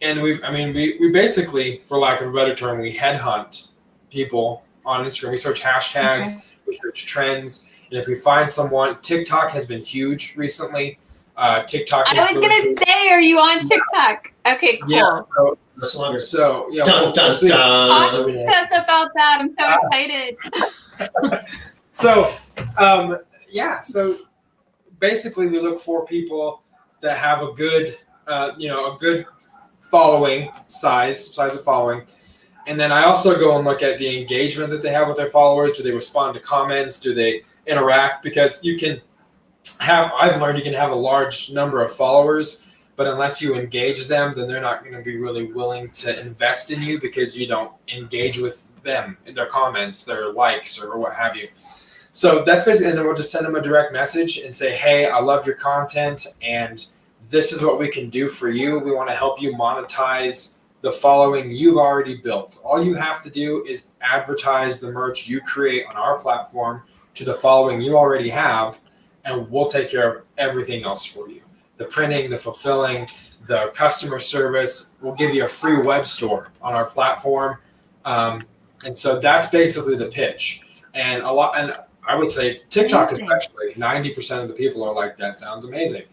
and we basically, for lack of a better term, we headhunt people on Instagram. We search hashtags, we search trends, and if we find someone, TikTok has been huge recently. TikTok. I was gonna say, are you on TikTok? Okay, cool. Yeah. So yeah. Talk to us about that. I'm so excited. So basically we look for people that have a good, a good following size of following. And then I also go and look at the engagement that they have with their followers. Do they respond to comments? Do they interact? Because I've learned you can have a large number of followers, but unless you engage them, then they're not going to be really willing to invest in you because you don't engage with them in their comments, their likes, or what have you. So that's basically, and then we'll just send them a direct message and say, hey, I love your content, and this is what we can do for you. We want to help you monetize the following you've already built. All you have to do is advertise the merch you create on our platform to the following you already have, and we'll take care of everything else for you. The printing, the fulfilling, the customer service. We'll give you a free web store on our platform. And so that's basically the pitch. And I would say TikTok especially, 90% of the people are like, that sounds amazing.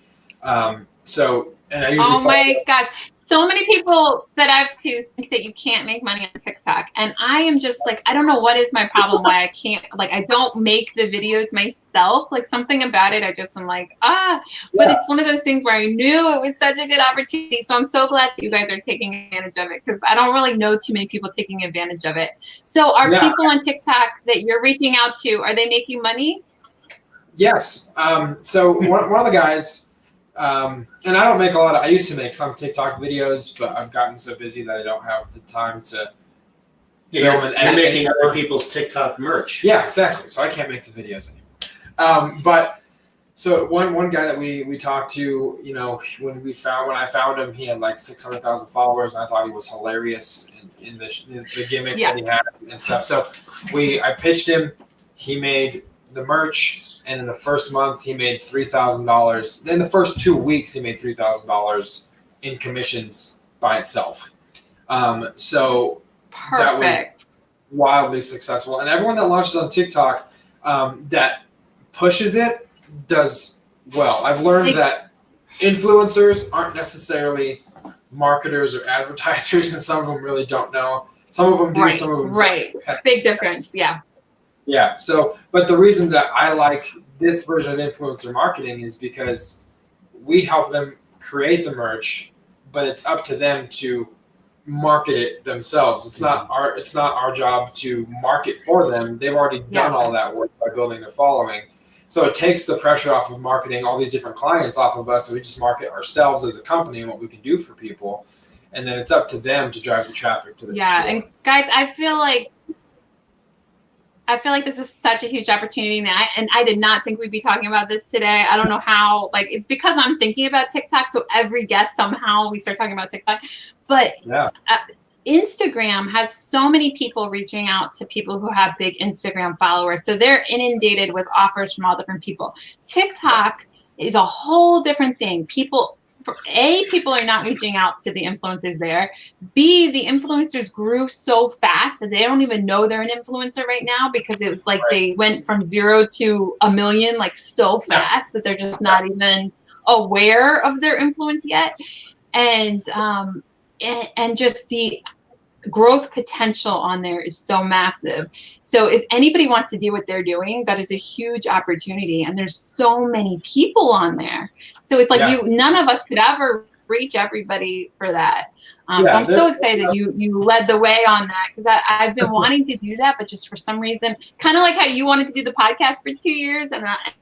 So And I usually oh my gosh. So many people that I've to think that you can't make money on TikTok. And I am just like, I don't know what is my problem, why I can't, like, I don't make the videos myself. Like something about it, I just am like, but it's one of those things where I knew it was such a good opportunity. So I'm so glad that you guys are taking advantage of it, because I don't really know too many people taking advantage of it. So are people on TikTok that you're reaching out to, are they making money? Yes. So one of the guys, and I don't make a lot of, I used to make some TikTok videos, but I've gotten so busy that I don't have the time to film and edit. You're making other people's TikTok merch. Yeah, exactly. So I can't make the videos anymore. But so one guy that we talked to, you know, when I found him, he had like 600,000 followers, and I thought he was hilarious in the gimmick that he had and stuff. So I pitched him. He made the merch. And in the first month, he made $3,000. Then the first 2 weeks, he made $3,000 in commissions by itself. So Perfect. That was wildly successful. And everyone that launches on TikTok that pushes it does well. I've learned that influencers aren't necessarily marketers or advertisers, and some of them really don't know. Some of them do, some of them don't. Right. Big difference. Yeah. Yeah. So, but the reason that I like this version of influencer marketing is because we help them create the merch, but it's up to them to market it themselves. It's not our job to market for them. They've already done all that work by building their following. So it takes the pressure off of marketing all these different clients off of us, and we just market ourselves as a company and what we can do for people. And then it's up to them to drive the traffic to the store. And guys, I feel like this is such a huge opportunity now, and I did not think we'd be talking about this today. I don't know how, like, it's because I'm thinking about TikTok, so every guest somehow we start talking about TikTok. But Instagram has so many people reaching out to people who have big Instagram followers, so they're inundated with offers from all different people. TikTok is a whole different thing. People are not reaching out to the influencers there. B, the influencers grew so fast that they don't even know they're an influencer right now, because it was like they went from 0 to 1 million like so fast that they're just not even aware of their influence yet. And just the growth potential on there is so massive. So if anybody wants to do what they're doing, that is a huge opportunity. And there's so many people on there. So it's like none of us could ever reach everybody for that. So I'm so excited that you led the way on that, because I've been wanting to do that, but just for some reason, kind of like how you wanted to do the podcast for 2 years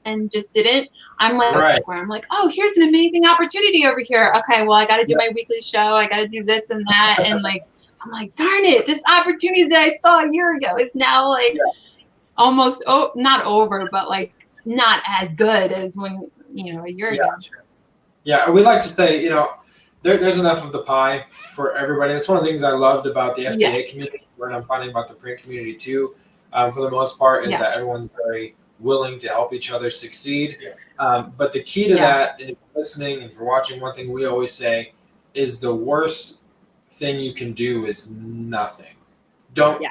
and just didn't. I'm like, where I'm like, oh, here's an amazing opportunity over here. Okay, well, I got to do my weekly show. I got to do this and that. And like, I'm like, darn it, this opportunity that I saw a year ago is now like almost not over, but like not as good as when, a year ago. Yeah, we like to say, there's enough of the pie for everybody. That's one of the things I loved about the FBA community, and I'm finding about the print community too, for the most part, is that everyone's very willing to help each other succeed. But the key to that, and if you're listening and if you're watching, one thing we always say is the worst thing you can do is nothing. Don't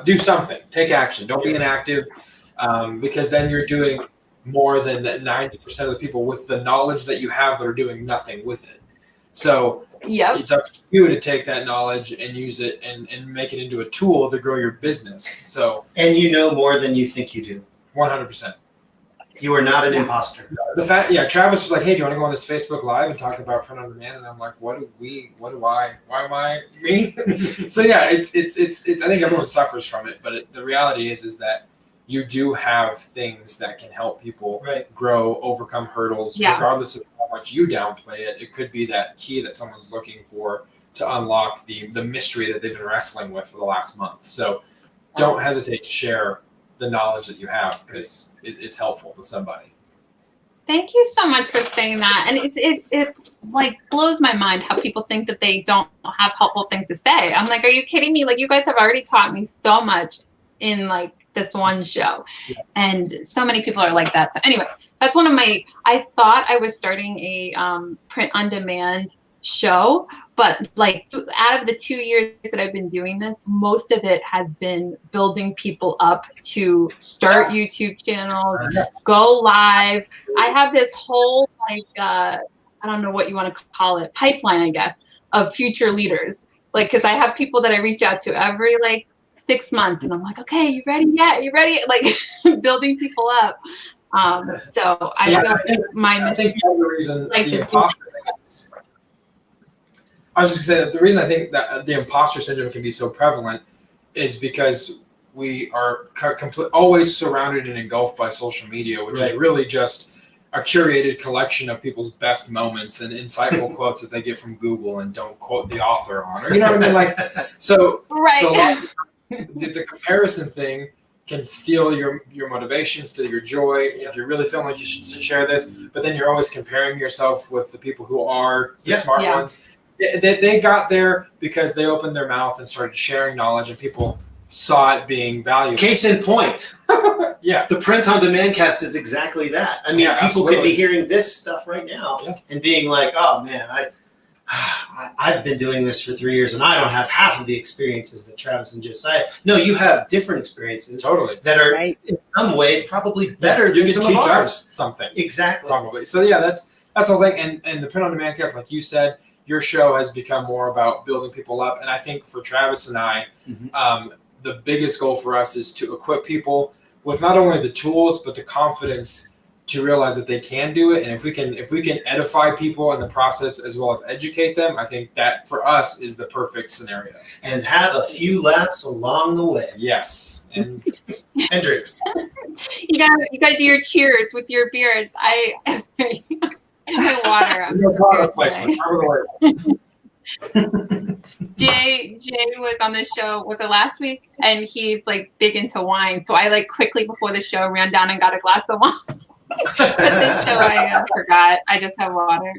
do something. Take action. Don't be inactive, because then you're doing more than 90% of the people with the knowledge that you have that are doing nothing with it. So it's up to you to take that knowledge and use it and make it into a tool to grow your business. So and you know more than you think you do. 100%. You are not an imposter. Travis was like, hey, do you want to go on this Facebook Live and talk about print on demand? And I'm like, why am I me? So it's I think everyone suffers from it, but the reality is that you do have things that can help people grow, overcome hurdles, regardless of how much you downplay it. It could be that key that someone's looking for to unlock the mystery that they've been wrestling with for the last month. So don't hesitate to share the knowledge that you have, because it's helpful to somebody. Thank you so much for saying that. And it like blows my mind how people think that they don't have helpful things to say. I'm like, are you kidding me? Like, you guys have already taught me so much in like this one show. And so many people are like that. So anyway, that's one of my, I thought I was starting a print on demand show. But like out of the 2 years that I've been doing this, most of it has been building people up to start YouTube channels, go live. I have this whole like I don't know what you want to call it, pipeline, I guess, of future leaders. Like, because I have people that I reach out to every like 6 months, and I'm like, okay, you ready yet? You ready? Like building people up. So I think the reason the imposter thing is, I was just going to say that the reason I think that the imposter syndrome can be so prevalent is because we are always surrounded and engulfed by social media, which is really just a curated collection of people's best moments and insightful quotes that they get from Google and don't quote the author on, or you know what I mean? Like, so the comparison thing can steal your motivation, steal your joy. If you're really feeling like you should share this, but then you're always comparing yourself with the people who are the smart ones. They got there because they opened their mouth and started sharing knowledge, and people saw it being valuable. Case in point. The print on demand cast is exactly that. I mean, people could be hearing this stuff right now and being like, oh man, I've been doing this for 3 years and I don't have half of the experiences that Travis and Josiah. No, you have different experiences that are in some ways probably better than some of ours. Something. Exactly. Probably. So yeah, that's the whole thing. And the print on demand cast, like you said, your show has become more about building people up. And I think for Travis and I, the biggest goal for us is to equip people with not only the tools, but the confidence to realize that they can do it. And if we can edify people in the process as well as educate them, I think that for us is the perfect scenario. And have a few laughs along the way. Yes. And drinks. You gotta do your cheers with your beers. I my water. Jay was on the show, was it last week? And he's like big into wine. So I like quickly before the show ran down and got a glass of wine. But this show I forgot. I just have water.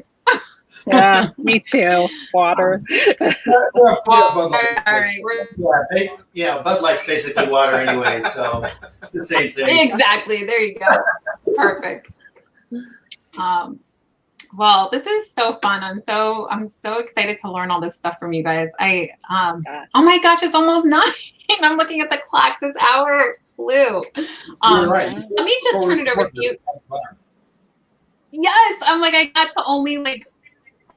Yeah, me too. Water. All right. Bud Light's basically water anyway, so it's the same thing. Exactly. There you go. Perfect. Well, this is so fun. I'm so excited to learn all this stuff from you guys. Oh my gosh, it's almost 9. I'm looking at the clock. This hour flew. You're right. Let me just turn it over to you. Yes, I'm like, I got to only like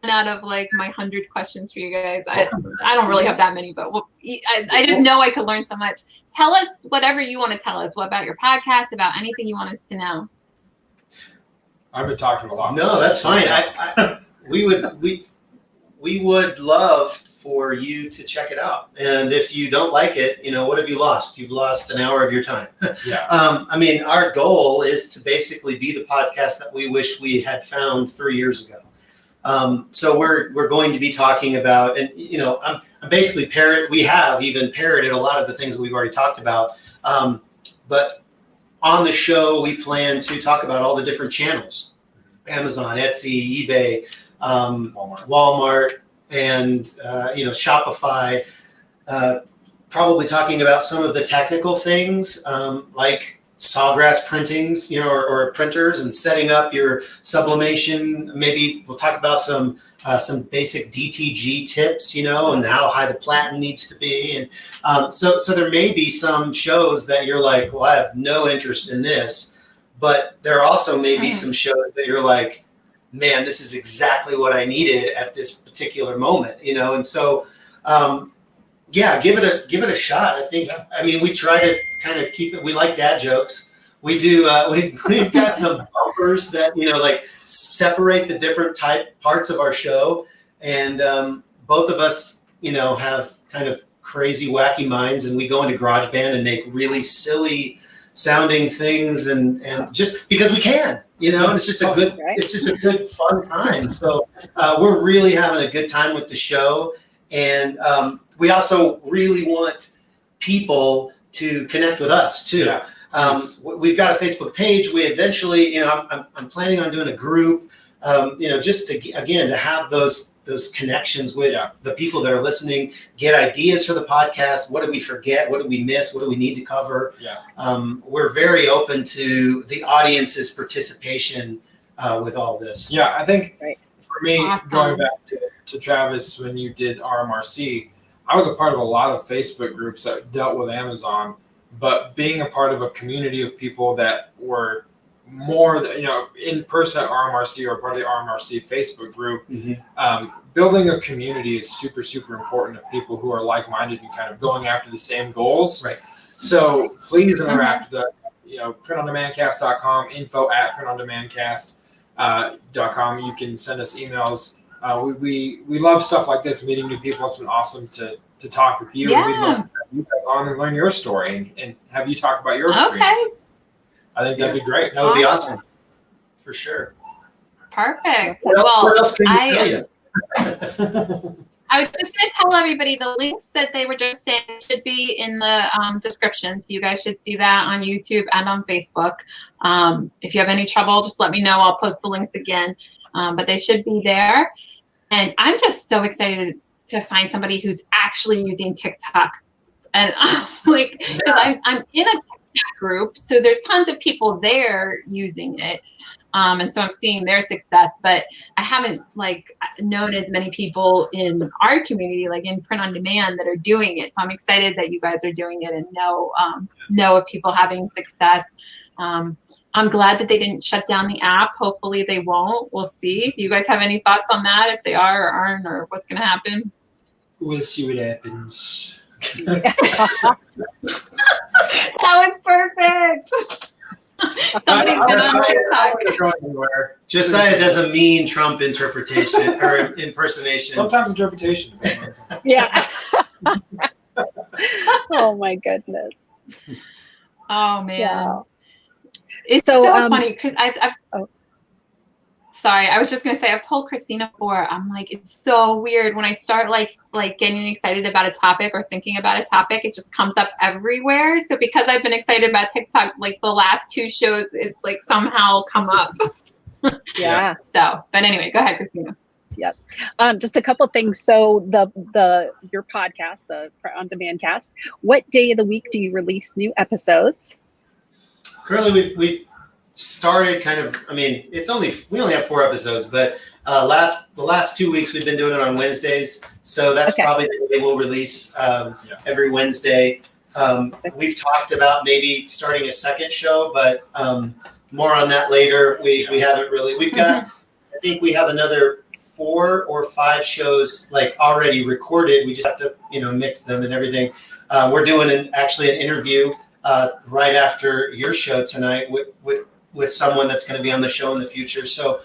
run out of like my 100 questions for you guys. I don't really have that many, but I just know I could learn so much. Tell us whatever you want to tell us. What about your podcast? About anything you want us to know? I've been talking a lot. No, that's fine. We would love for you to check it out. And if you don't like it, what have you lost? You've lost an hour of your time. I mean, our goal is to basically be the podcast that we wish we had found 3 years ago. So we're going to be talking about, and I'm basically we have even parroted a lot of the things that we've already talked about. But on the show, we plan to talk about all the different channels: Amazon, Etsy, eBay, Walmart, and Shopify. Probably talking about some of the technical things like sawgrass printings, or printers, and setting up your sublimation. Maybe we'll talk about some basic DTG tips, and how high the platen needs to be. And so there may be some shows that you're like, well, I have no interest in this, but there also may be some shows that you're like, man, this is exactly what I needed at this particular moment, And so, give it a shot. I think. I mean, we try to kind of keep it. We like dad jokes. We do. We've got some bumpers that like separate the different parts of our show, and both of us, have kind of crazy, wacky minds, and we go into GarageBand and make really silly sounding things, and just because we can, and it's just a good fun time. So we're really having a good time with the show, and we also really want people to connect with us too. We've got a Facebook page. We eventually, I'm planning on doing a group, just to have those connections with the people that are listening, get ideas for the podcast. What did we forget? What did we miss? What do we need to cover? We're very open to the audience's participation with all this. I think for me, going back to Travis, when you did RMRC, I was a part of a lot of Facebook groups that dealt with Amazon, but being a part of a community of people that were more, in person at RMRC or part of the RMRC Facebook group, building a community is super, super important of people who are like-minded and kind of going after the same goals. Right. So please interact with us. Printondemandcast.com, info@printondemandcast.com. You can send us emails. We love stuff like this, meeting new people. It's been awesome to talk with you. Yeah. And we'd love to have you guys on and learn your story and have you talk about your experience. Okay. I think that'd be great. That would be awesome. For sure. Perfect. What Well, else can you tell you? I was just going to tell everybody the links that they were just saying should be in the description. So you guys should see that on YouTube and on Facebook. If you have any trouble, just let me know. I'll post the links again. But they should be there. And I'm just so excited to find somebody who's actually using TikTok. And because I'm in a TikTok group, so there's tons of people there using it. And so I'm seeing their success, but I haven't known as many people in our community, like in Print on Demand, that are doing it. So I'm excited that you guys are doing it and know of people having success. I'm glad that they didn't shut down the app. Hopefully they won't. We'll see. Do you guys have any thoughts on that? If they are or aren't, or what's going to happen? We'll see what happens. That was perfect. Somebody's been on TikTok. Josiah does a mean Trump interpretation or impersonation. Sometimes interpretation. Yeah. Oh my goodness. Oh man. Yeah. It's so funny because sorry, I was just gonna say I've told Christina before, I'm like, it's so weird when I start like getting excited about a topic or thinking about a topic, it just comes up everywhere. So because I've been excited about TikTok, like the last 2 shows, it's like somehow come up. Yeah. So, but anyway, go ahead, Christina. Yep. Just a couple things. So your podcast, the On Demand Cast, what day of the week do you release new episodes? Currently, we've started kind of. I mean, we only have 4 episodes, but the last 2 weeks we've been doing it on Wednesdays. So that's probably the day we'll release every Wednesday. We've talked about maybe starting a second show, but more on that later. We haven't really. We've got. I think we have another 4 or 5 shows already recorded. We just have to mix them and everything. We're doing actually an interview right after your show tonight with someone that's going to be on the show in the future. So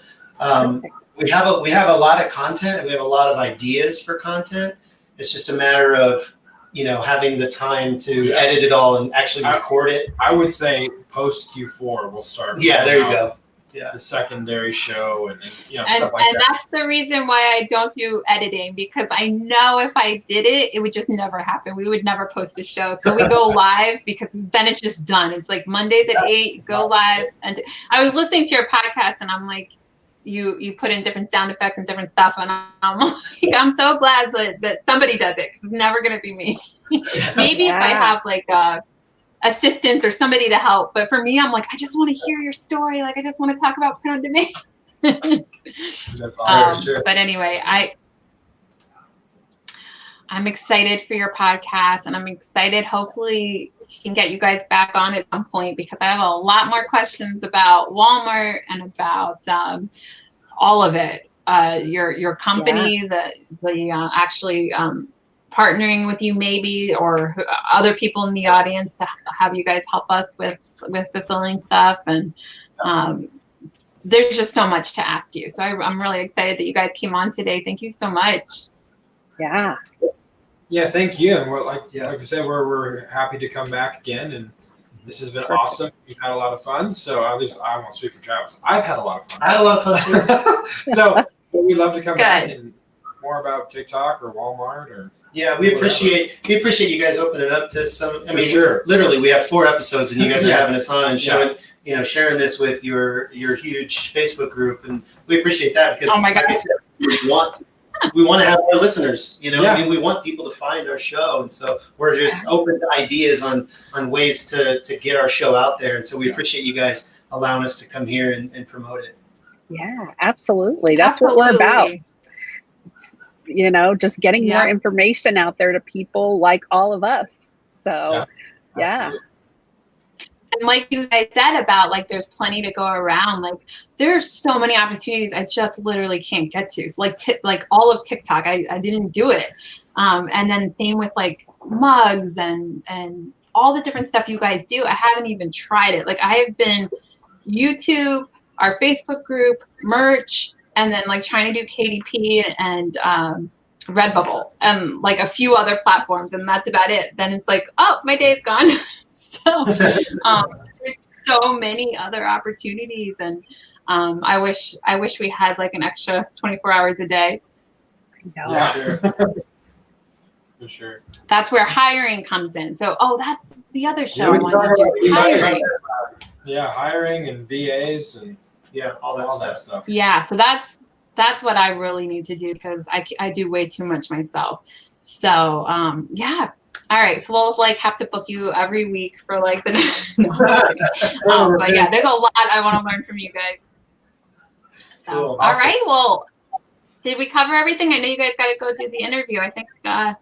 we have a lot of content and we have a lot of ideas for content. It's just a matter of having the time to edit it all and actually record it. I would say post Q4 we'll start. Yeah, there you go. Yeah, the secondary show and stuff like that. And that's the reason why I don't do editing, because I know if I did it, it would just never happen. We would never post a show. So we go live because then it's just done. It's like Mondays at 8, go live. And I was listening to your podcast and I'm like, you put in different sound effects and different stuff. And I'm like, I'm so glad that somebody does it. It's never going to be me. Maybe if I have assistants or somebody to help, but for me, I'm like, I just want to hear your story. I just want to talk about Print on Demand. But anyway, I'm excited for your podcast, and I'm excited. Hopefully, we can get you guys back on at some point because I have a lot more questions about Walmart and about all of it. Your company, the actually. Partnering with you maybe, or other people in the audience to have you guys help us with fulfilling stuff. And there's just so much to ask you. So I'm really excited that you guys came on today. Thank you so much. Yeah. Yeah, thank you. And we're like I said, we're happy to come back again. And this has been awesome. We've had a lot of fun. So at least I won't speak for Travis. I've had a lot of fun. I had a lot of fun too. So we'd love to come back and more about TikTok or Walmart or. Yeah, we appreciate you guys opening up to some. I mean, sure. Literally, we have 4 episodes, and you guys are having us on and showing, sharing this with your huge Facebook group, and we appreciate that because, like I said, we want to have more listeners. I mean, we want people to find our show, and so we're just open to ideas on ways to get our show out there, and so we appreciate you guys allowing us to come here and promote it. Yeah, absolutely. That's what we're about. you know, just getting more information out there to people like all of us. So, yeah. And like you guys said about like, there's plenty to go around. Like there's so many opportunities I just literally can't get to. So, like all of TikTok, I didn't do it. And then same with like mugs and all the different stuff you guys do. I haven't even tried it. Like I have been YouTube, our Facebook group, merch, and then like trying to do KDP and Redbubble and like a few other platforms, and that's about it. Then it's like, oh, my day's gone. So there's so many other opportunities, and I wish we had like an extra 24 hours a day. Yeah, sure. For sure. That's where hiring comes in. So, that's the other show I wanted to do. Hiring. Yeah, hiring and VAs and all that stuff. Yeah, so that's what I really need to do because I do way too much myself. So, All right, so we'll like have to book you every week for like the but yeah, there's a lot I want to learn from you guys. So, Cool. All right, well, did we cover everything? I know you guys got to go do the interview. I think that's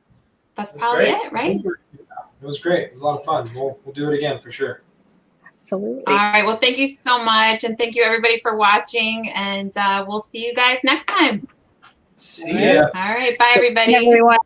probably it, right? It was great. It was a lot of fun. We'll do it again for sure. Absolutely. All right, well, thank you so much, and thank you everybody for watching, and we'll see you guys next time. See ya. All right, bye everybody. Everyone.